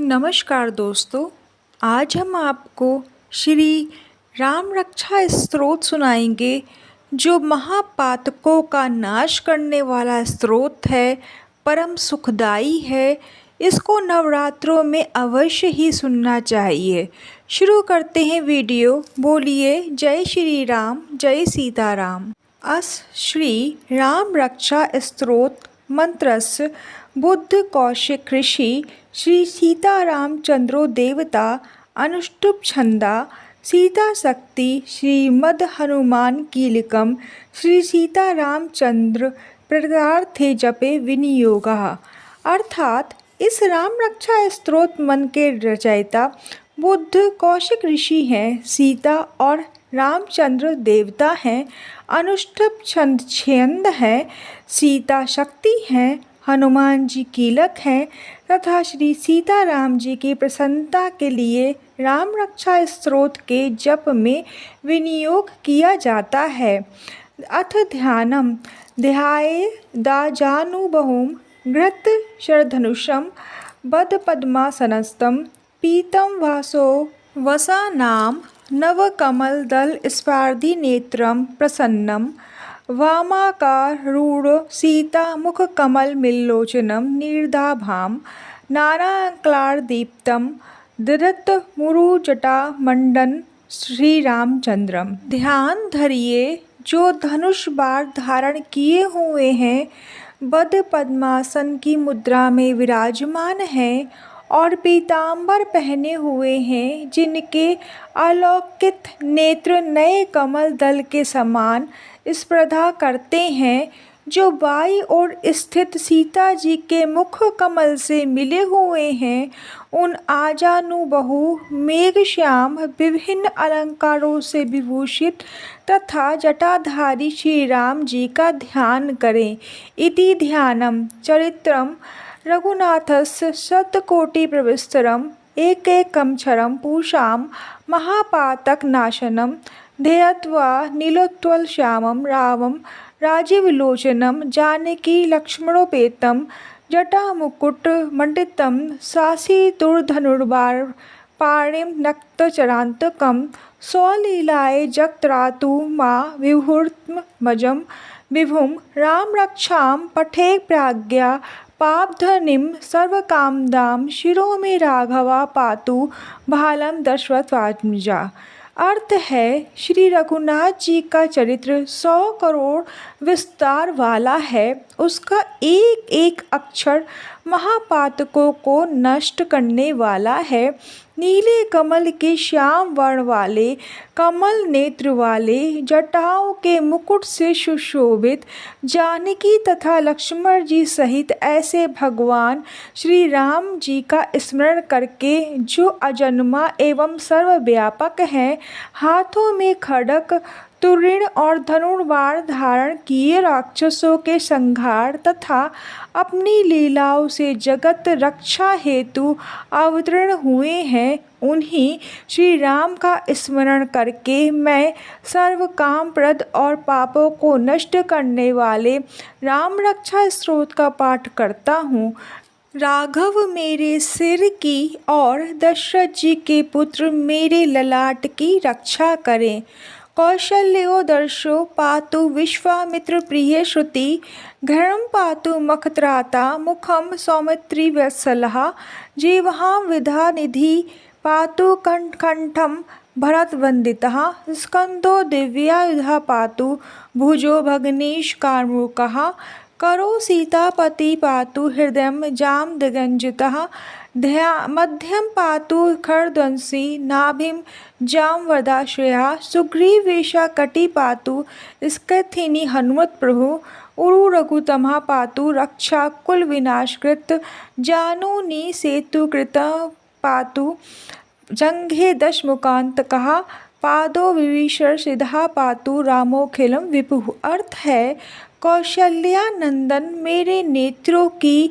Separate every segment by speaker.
Speaker 1: नमस्कार दोस्तों। आज हम आपको श्री राम रक्षा स्तोत्र सुनाएंगे जो महापातकों का नाश करने वाला स्तोत्र है, परम सुखदाई है। इसको नवरात्रों में अवश्य ही सुनना चाहिए। शुरू करते हैं वीडियो। बोलिए जय श्री राम, जय सीताराम। अस श्री राम रक्षा स्तोत्र मंत्रस्य बुद्ध कौशिक ऋषि श्री सीतारामचंद्रो देवता अनुष्टुप छंदा सीता शक्ति श्रीमद् हनुमान कीलकम श्री सीतारामचंद्र प्रदार्थे जपे विनियोगः। अर्थात इस राम रक्षा स्तोत्र मंत्र के रचयिता बुद्ध कौशिक ऋषि हैं, सीता और रामचंद्र देवता हैं, अनुष्टुप छंद है, सीता शक्ति हैं, हनुमान जी कीलक हैं तथा श्री सीताराम जी की प्रसन्नता के लिए राम रक्षा स्तोत्र के जप में विनियोग किया जाता है। अथ ध्यानम ध्यायेदाजानुबाहुं घृत शरधनुषं बद्ध पद्मासनस्थं पीतं वासो वसानां नवकमलदल स्फार्दिनेत्रं प्रसन्नं वामाकारूढ सीता मुखकमलमिल्लोचनं निर्दाभां नानालङ्कारदीप्तं धृतमुरुजटामण्डनं श्रीरामचंद्रम। ध्यान धरिए जो धनुष बाण धारण किए हुए हैं, बद्ध पद्मासन की मुद्रा में विराजमान हैं और पीतांबर पहने हुए हैं, जिनके अलौकिक नेत्र नए कमल दल के समान स्पर्धा करते हैं, जो बाईं ओर स्थित सीता जी के मुख कमल से मिले हुए हैं। उन आजानुबाहु मेघश्याम विभिन्न अलंकारों से विभूषित तथा जटाधारी श्री राम जी का ध्यान करें। इति ध्यानम चरित्रम रघुनाथस्य शतकोटिप्रविस्तरम् एकैकमक्षरं पूषां महापातकनाशनं ध्येत्वा नीलोत्पलश्यामं रामं राजीवलोचनं जानकीलक्ष्मणोपेतं जटामुकुटमण्डितं शासितधनुर्बाणपाणिं नक्तचरान्तकं स्वलीलाय जगत्रातु मा विभुर्मजं विभुं राम रक्षां पठेत् प्राज्ञया पापधनिं सर्वकामदां शिरो में राघवा पातु भालं दशरथात्मजा। अर्थ है, श्री रघुनाथ जी का चरित्र 100 करोड़ विस्तार वाला है। उसका एक एक अक्षर महापातकों को नष्ट करने वाला है। नीले कमल के श्याम वर्ण वाले, कमल नेत्र वाले, जटाओं के मुकुट से सुशोभित जानकी तथा लक्ष्मण जी सहित ऐसे भगवान श्री राम जी का स्मरण करके जो अजन्मा एवं सर्वव्यापक हैं, हाथों में खड्ग तुरीण और धनुर्बाण धारण किए राक्षसों के संहार तथा अपनी लीलाओं से जगत रक्षा हेतु अवतीर्ण हुए हैं, उन्हीं श्री राम का स्मरण करके मैं सर्व कामप्रद और पापों को नष्ट करने वाले राम रक्षा स्तोत्र का पाठ करता हूँ। राघव मेरे सिर की और दशरथ जी के पुत्र मेरे ललाट की रक्षा करें। कौशल्योदर्शो पातु विश्वामित्र प्रिय श्रुति घृणं पातु मखत्राता मुखम सौमित्री वत्सलः जीवहां विद्यानिधि पातु कंठं भरतवन्दितः स्कंदो दिव्यायुधः पातु भुजो भग्नेश कार्मुकः करो सीतापति पातु हृदयं जामदग्नजितः मध्यम पातु खरध्वंसी नाभिं जामवदाश्रयः सुग्रीवेशा कटि पातु स्कथिनी हनुमत प्रभु उरु रघुतमः पातु रक्षा कुल विनाशकृत जानुनी सेतुकृत पातु जंघे दशमुखान्तकः पादो विभीषण सिधा पातु रामोखिलम विपुः। अर्थ है, कौशल्यानंदन मेरे नेत्रों की,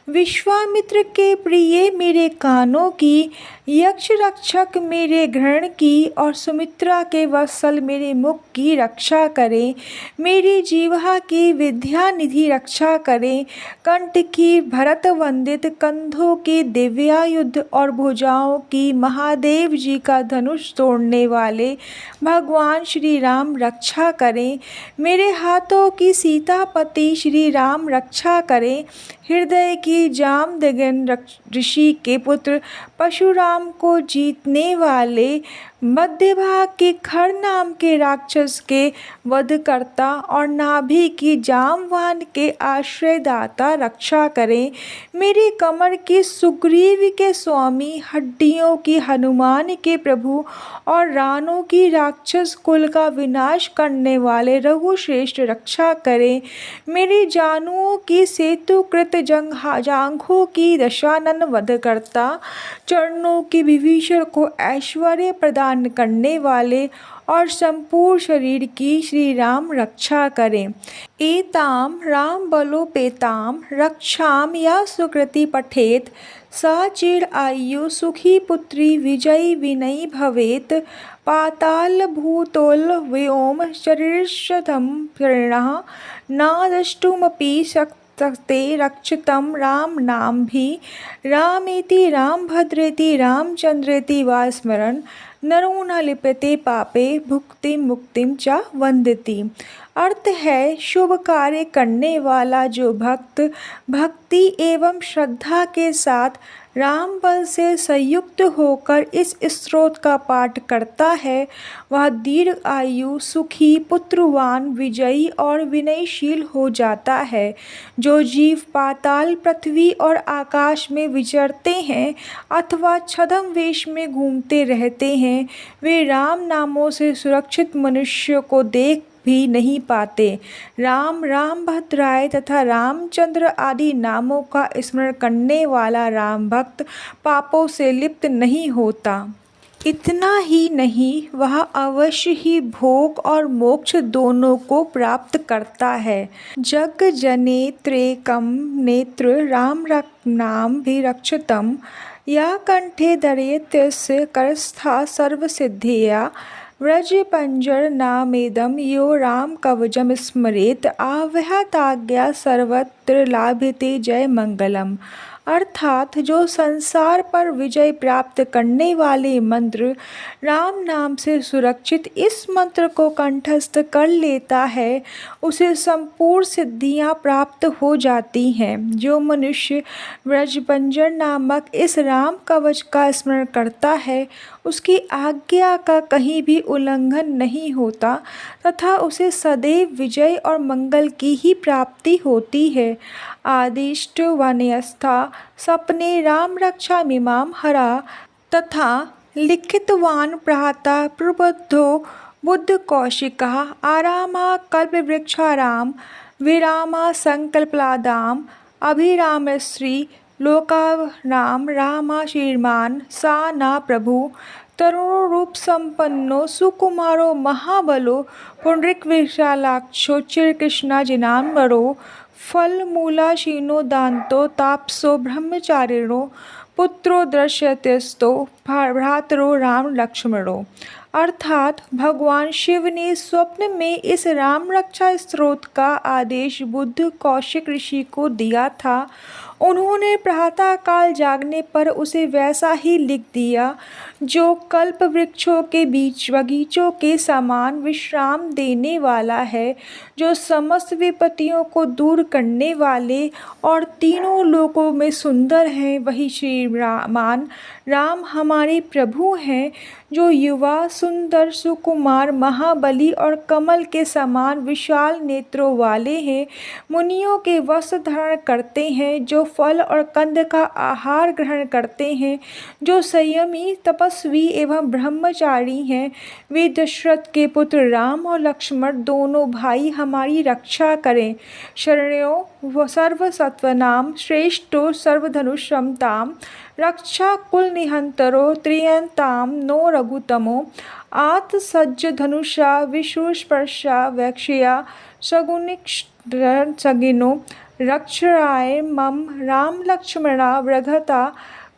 Speaker 1: विश्वामित्र के प्रिय मेरे कानों की, यक्ष रक्षक मेरे घृण की और सुमित्रा के वत्सल मेरे मुख की रक्षा करें। मेरी जीवा की विद्या निधि रक्षा करें। कंठ की भरत वंदित, कंधों की दिव्यायुध और भुजाओं की महादेव जी का धनुष तोड़ने वाले भगवान श्री राम रक्षा करें। मेरे हाथों की सीतापति श्री राम रक्षा करें। हृदय की जामदग्न ऋषि के पुत्र परशुराम को जीतने वाले, मध्य भाग के खर नाम के राक्षस के वधकर्ता और नाभि की जामवान के आश्रयदाता रक्षा करें। मेरी कमर की सुग्रीव के स्वामी, हड्डियों की हनुमान के प्रभु और रानों की राक्षस कुल का विनाश करने वाले रघुश्रेष्ठ रक्षा करें। मेरी जानुओं की सेतुकृत जांघों की दशानन वधकर्ता, चरणों की विभीषण को ऐश्वर्य प्रदान करने वाले और संपूर्ण शरीर की श्री राम रक्षा करें। एताम राम बलोपेताम रक्षाम या सुकृति पठेत, सा चिर आयु सुखी पुत्री विजयी विनयी भवेत। पाताल भूतोल व्योम शरीरशतम शरणः, नादष्टुमपि शक्ते रक्षितं राम नाम भी। रामेति रामभद्रेति रामचंद्रेति वा स्मरन्, नरो न लिप्यते पापे भुक्तिं मुक्तिं च वंदति। अर्थ है, शुभ कार्य करने वाला जो भक्त भक्ति एवं श्रद्धा के साथ राम बल से संयुक्त होकर इस स्तोत्र का पाठ करता है, वह दीर्घ आयु, सुखी, पुत्रवान, विजयी और विनयशील हो जाता है। जो जीव पाताल, पृथ्वी और आकाश में विचरते हैं अथवा छद्म वेश में घूमते रहते हैं, वे राम नामों से सुरक्षित मनुष्य को देख भी नहीं पाते। राम, रामभद्राय तथा रामचंद्र आदि नामों का स्मरण करने वाला राम भक्त पापों से लिप्त नहीं होता। इतना ही नहीं, वह अवश्य ही भोग और मोक्ष दोनों को प्राप्त करता है। जग जनेत्रेकम नेत्र राम नाम भी रक्षतम, या कंठे धरेत्यस्य करस्था सर्वसिद्धिया। व्रज पंजर नामेदम यो राम कवचम स्मरेत, आवहताज्ञा सर्वत्र लाभते जय मंगलम। अर्थात जो संसार पर विजय प्राप्त करने वाले मंत्र राम नाम से सुरक्षित इस मंत्र को कंठस्थ कर लेता है, उसे संपूर्ण सिद्धियां प्राप्त हो जाती हैं। जो मनुष्य व्रजभंजन नामक इस राम कवच का स्मरण करता है, उसकी आज्ञा का कहीं भी उल्लंघन नहीं होता तथा उसे सदैव विजय और मंगल की ही प्राप्ति होती है। आदिष्ट वनयस्था सपने राम रक्षा मिमाम हरा, तथा लिखितवान प्राता प्रबुद्धो बुद्ध कौशिका। आरामा कल्पवृक्षाराम विरामा संकल्पलादाम, अभिरामश्री लोकानाम रामा श्रीमान सा ना प्रभु। तरुणो रूप संपन्नो सुकुमारो महाबलो, पुंडरीक विशालाक्षो चिरकृष्णा जिनाम्बरो। फल मूलाशीनो दांतो तापसो ब्रह्मचारिणो, पुत्रो दृश्यतेस्तो भ्रातरो राम लक्ष्मणो। अर्थात भगवान शिव ने स्वप्न में इस राम रक्षा स्तोत्र का आदेश बुद्ध कौशिक ऋषि को दिया था। उन्होंने प्रातः काल जागने पर उसे वैसा ही लिख दिया, जो कल्प वृक्षों के बीच बगीचों के समान विश्राम देने वाला है, जो समस्त विपत्तियों को दूर करने वाले और तीनों लोकों में सुंदर है। वही श्रीमान राम हमारे प्रभु हैं, जो युवा, सुंदर, सुकुमार, महाबली और कमल के समान विशाल नेत्रों वाले हैं। मुनियों के वस्त्र धारण करते हैं, जो फल और कंद का आहार ग्रहण करते हैं, जो संयमी, तपस्वी एवं ब्रह्मचारी हैं। वे दशरथ के पुत्र राम और लक्ष्मण दोनों भाई हमारी रक्षा करें। शरण्यो व सर्वसत्वनाम श्रेष्ठो सर्वधनुषमताम, रक्षा कुलनिहंतरो त्रियंताम नो रघुतमो आत्सज्ज धनुषा विशुस्पर्शा वैक्षया सगिनो रक्षराय मम राम लक्ष्मणा व्रघता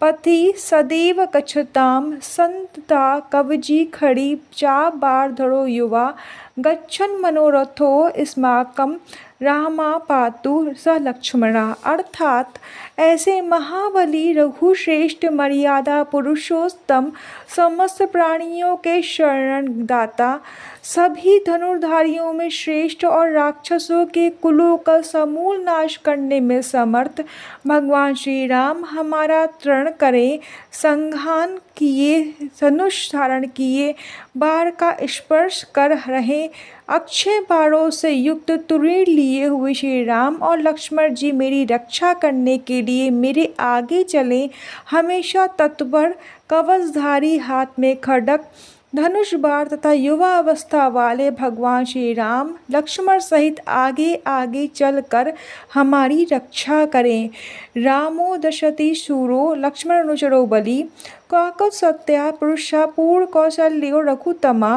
Speaker 1: पथि सदैव गच्छताम संतता कवची खड़ी चा बार धरो युवा गच्छन मनोरथो स्माकम रामा पातु स लक्ष्मणा। अर्थात ऐसे महाबली रघुश्रेष्ठ मर्यादा पुरुषोत्तम समस्त प्राणियों के शरणदाता सभी धनुर्धारियों में श्रेष्ठ और राक्षसों के कुलों का समूल नाश करने में समर्थ भगवान श्री राम हमारा तरण करें। संघान किए धनुष धारण किए बाण का स्पर्श कर रहे अक्षय बाणों से युक्त तुरीय लिए हुए श्री राम और लक्ष्मण जी मेरी रक्षा करने के लिए मेरे आगे चलें। हमेशा तत्पर कवचधारी हाथ में खड्ग धनुष बाण तथा युवा अवस्था वाले भगवान श्री राम लक्ष्मण सहित आगे आगे चलकर हमारी रक्षा करें। रामो दशति शूरो लक्ष्मण अनुचरो बलि काकुत्स्थया पुरुषा पूर्ण कौशल्यो रघुत्तमा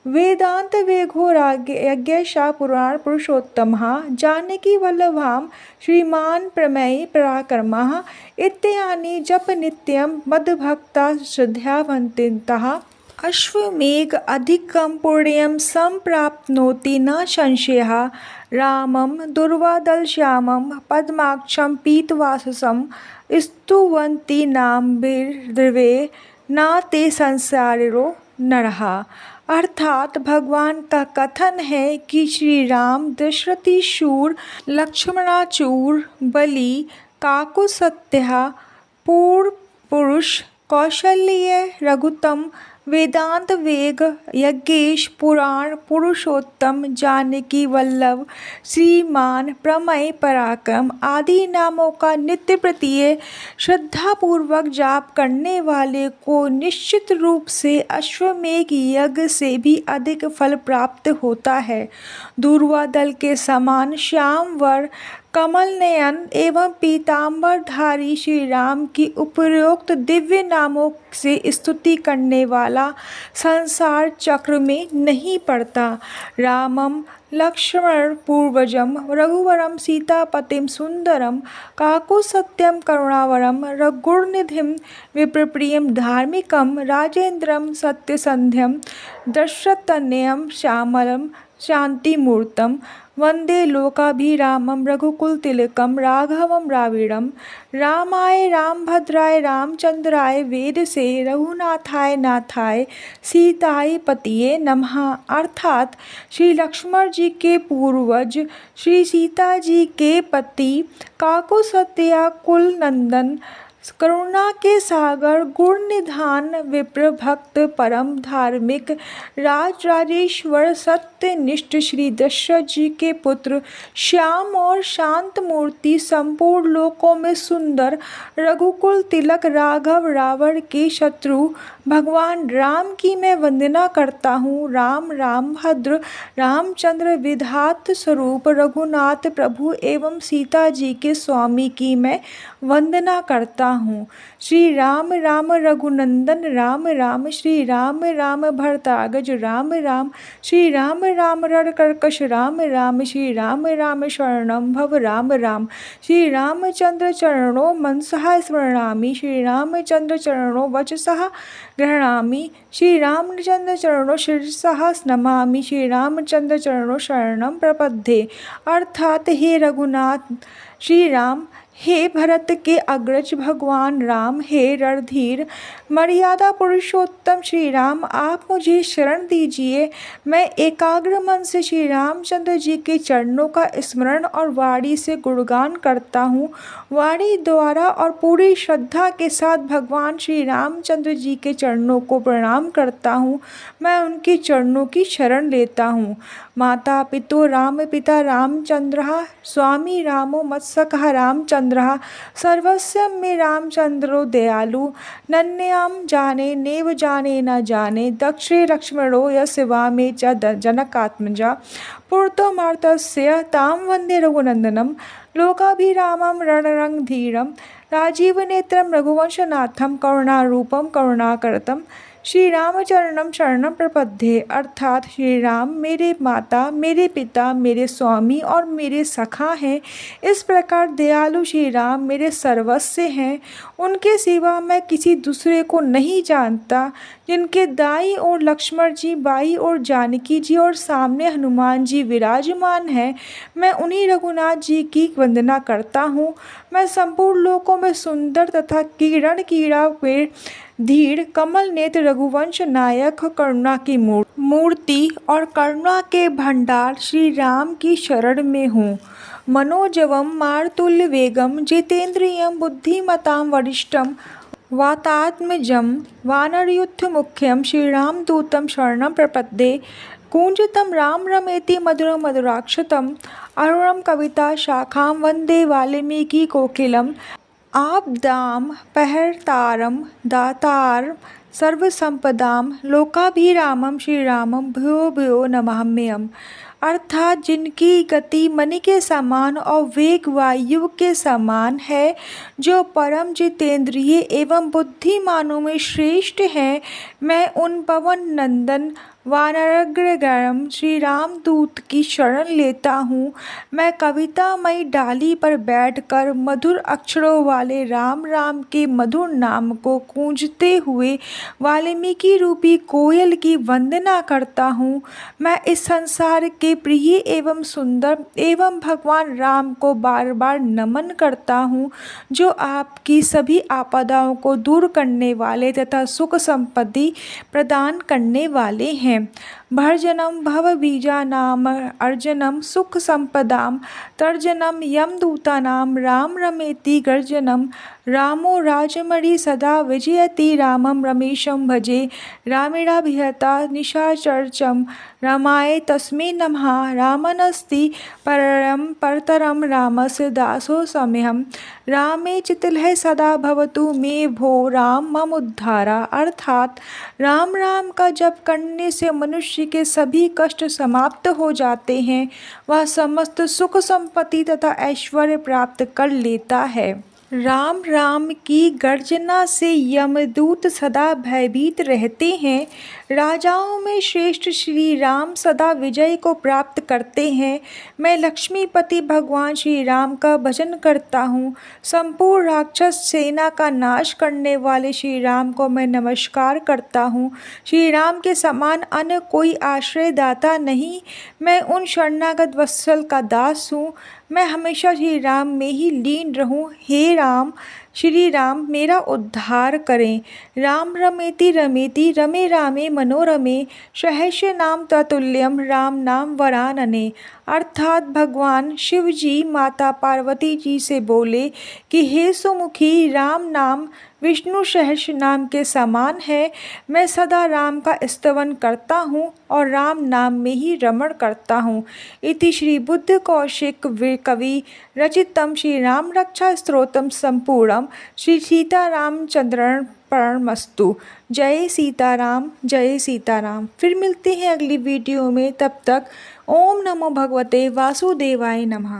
Speaker 1: वेदांत वेघो यज्ञशा पुराण पुरुषोत्तमः जानकी वल्लभाम श्रीमान प्रमेय पराक्रमः इत्यानि जप नित्यं मद्भक्ता श्रद्धावन्तितः अश्वमेघ अधिकं पुण्यं सम्प्राप्नोति न संशयः। रामं दुर्वादलश्यामं पद्माक्षं पीतवाससं स्तुवन्ति नाम्भिर्दिवे न ते संसारिणो नरः। अर्थात भगवान का कथन है कि श्री राम दशरथीशूर लक्ष्मणाचूर बलि काकुत्स्थया पूर्ण पुरुष कौशल्य रघुत्तम वेदांत वेग यज्ञेश पुराण पुरुषोत्तम जानकी वल्लभ श्रीमान प्रमेय पराक्रम आदि नामों का नित्य प्रत्यय श्रद्धापूर्वक जाप करने वाले को निश्चित रूप से अश्वमेघ यज्ञ से भी अधिक फल प्राप्त होता है। दूर्वा दल के समान श्याम वर कमल नयन एवं पीताम्बरधारी श्री राम की उपरोक्त दिव्य नामों से स्तुति करने वाला संसार चक्र में नहीं पड़ता। रामम लक्ष्मण पूर्वजम रघुवरम सीतापतिम सुंदरम काकुत्स्थं करुणावरम रघुर्निधिम विप्रप्रियम धार्मिकम राजेंद्रम सत्यसंध्यम दशरथतनयम श्यामलम शांतिमूर्तम वंदे लोकाभिरामं रघुकुलतिलकं राघवं रावीणं। रामाय रामभद्राय रामचंद्राय वेदसे रघुनाथाय नाथाय सीताय पतिये नमः। अर्थात श्री लक्ष्मण जी के पूर्वज श्री सीता जी के पति काकुत्स्थया कुल नंदन करुणा के सागर गुण निधान विप्र भक्त परम धार्मिक राजेश्वर सत्यनिष्ठ श्री दशरथ जी के पुत्र श्याम और शांत मूर्ति संपूर्ण लोकों में सुंदर रघुकुल तिलक राघव रावण के शत्रु भगवान राम की मैं वंदना करता हूँ। राम राम भद्र रामचंद्र विधात स्वरूप रघुनाथ प्रभु एवं सीता जी के स्वामी की मैं वंदना करता हूँ। श्री राम राम रघुनंदन राम राम श्री राम राम भरतागज राम राम श्री राम राम रणकर्कश राम राम श्री राम राम शरणं भव राम राम श्री रामचंद्र चरणों मनसः स्मरामि श्री रामचंद्र चरणों वचसः गृह्णामि श्री रामचंद्र चरणों शिरसः नमामि श्री रामचंद्र चरणों शरणं प्रपद्ये। अर्थात हे रघुनाथ श्री राम, हे भरत के अग्रज भगवान राम, हे रणधीर मर्यादा पुरुषोत्तम श्री राम, आप मुझे शरण दीजिए। मैं एकाग्र मन से श्री रामचंद्र जी के चरणों का स्मरण और वाणी से गुणगान करता हूँ। वाणी द्वारा और पूरी श्रद्धा के साथ भगवान श्री रामचंद्र जी के चरणों को प्रणाम करता हूँ। मैं उनके चरणों की शरण लेता हूँ। माता पितो राम पिता रामचंद्रः स्वामी रामो मत्सकः रामचंद्रः सर्वस्व में रामचंद्रो दयालु नन्याम जाने नेव जाने न जाने दक्षे लक्ष्मणो यशिवा में च जनकात्मजा पुरतो मार्तस्य ताम वंदे रघुनंदनम लोकाभिरामं रणरंगधीरं राजीव नेत्रम रघुवंशनाथम करुणारूपम करुणाकरतम श्री रामचरणम शरणम प्रपद्ये। अर्थात श्री राम मेरे माता, मेरे पिता, मेरे स्वामी और मेरे सखा हैं। इस प्रकार दयालु श्री राम मेरे सर्वस्व हैं। उनके सिवा मैं किसी दूसरे को नहीं जानता। जिनके दाईं ओर लक्ष्मण जी, बाईं ओर जानकी जी और सामने हनुमान जी विराजमान हैं, मैं उन्हीं रघुनाथ जी की वंदना करता हूँ। मैं संपूर्ण लोकों में सुंदर तथा किरण कीड़ा में धीर कमल नेत्र रघुवंश नायक करुणा की मूर्ति और करुणा के भंडार श्री राम की शरण में हूँ। मनोजवम मारुतुल्य वेगम जितेन्द्रियं बुद्धिमतां वरिष्ठम वातात्मजं वानरयूथ मुख्यम श्री रामदूतं शरणं प्रपद्ये। कूंजतं राम रमेति मधुरं मधुराक्षतम् अरुणं कविता शाखां वन्दे वाल्मीकि कोकिलम्। आपदां पहर्तारं दातारं सर्वसंपदां लोकाभिरामं श्रीरामं भूयो भूयो नमाम्यहम्। अर्थात जिनकी गति मणि के समान और वेग वायु के समान है, जो परम जितेंद्रिय एवं बुद्धिमानों में श्रेष्ठ हैं, मैं उन पवन नंदन वानरग्रगणम श्री रामदूत की शरण लेता हूँ। मैं कवितामयी डाली पर बैठकर मधुर अक्षरों वाले राम राम के मधुर नाम को गूंजते हुए वाल्मीकि रूपी कोयल की वंदना करता हूँ। मैं इस संसार के प्रिय एवं सुंदर एवं भगवान राम को बार बार नमन करता हूँ, जो आपकी सभी आपदाओं को दूर करने वाले तथा सुख संपत्ति प्रदान करने वाले हैं। भर्जनम भवबीजानाम अर्जनम सुख संपदाम तर्जनम यमदूतानाम राम रमेति गर्जनम। रामो राजमणि सदा विजयति रामं रमेशं भजे। रामेणाभिहता निशाचरचम रामाय तस्मै नमः। रामनस्ति परम परतरम रामस्य दासो सम्यहम्। रामे चितलह सदा भवतु मे भो राम मम उद्धारा। अर्थात राम राम का जप करने से मनुष्य के सभी कष्ट समाप्त हो जाते हैं। वह समस्त सुख संपत्ति तथा ऐश्वर्य प्राप्त कर लेता है। राम राम की गर्जना से यमदूत सदा भयभीत रहते हैं। राजाओं में श्रेष्ठ श्री राम सदा विजय को प्राप्त करते हैं। मैं लक्ष्मीपति भगवान श्री राम का भजन करता हूँ। संपूर्ण राक्षस सेना का नाश करने वाले श्री राम को मैं नमस्कार करता हूँ। श्री राम के समान अन्य कोई आश्रयदाता नहीं। मैं उन शरणागत वत्सल का दास हूँ। मैं हमेशा श्री राम में ही लीन रहूं। हे राम, श्री राम मेरा उद्धार करें। राम रमेति रमेति रमे रामे मनोरमे सहर्ष नाम ततुल्यम राम नाम वरानने। अर्थात भगवान शिव जी माता पार्वती जी से बोले कि हे सुमुखी, राम नाम विष्णु सहर्ष नाम के समान है। मैं सदा राम का स्तवन करता हूँ और राम नाम में ही रमण करता हूँ। इति श्री बुद्ध कौशिक कवि रचितम श्री राम रक्षा स्तोत्रम संपूर्णम श्री सीतारामचंद्रण प्रणमस्तु। जय सीताराम, जय सीताराम। फिर मिलते हैं अगली वीडियो में। तब तक ओम नमो भगवते वासुदेवाय नमः।